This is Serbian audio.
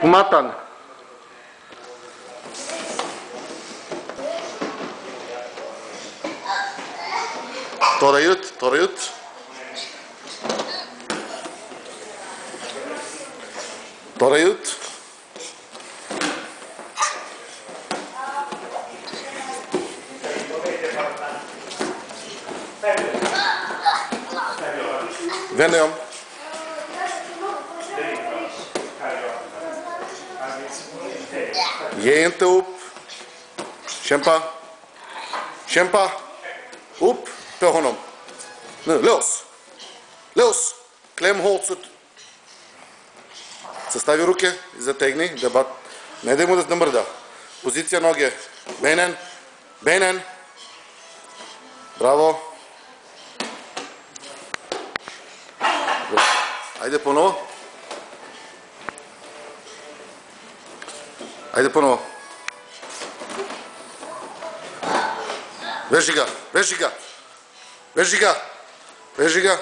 Уматан. Torayut. Vänder om. Ge inte upp. Kämpa. Upp på honom. Nu, lås. Kläm hårt så. Състави руки и затегни. Дебат. Не дай му да намърда. Позиция ноги. Бейнен. Браво. Айде по-ново. Вежи га.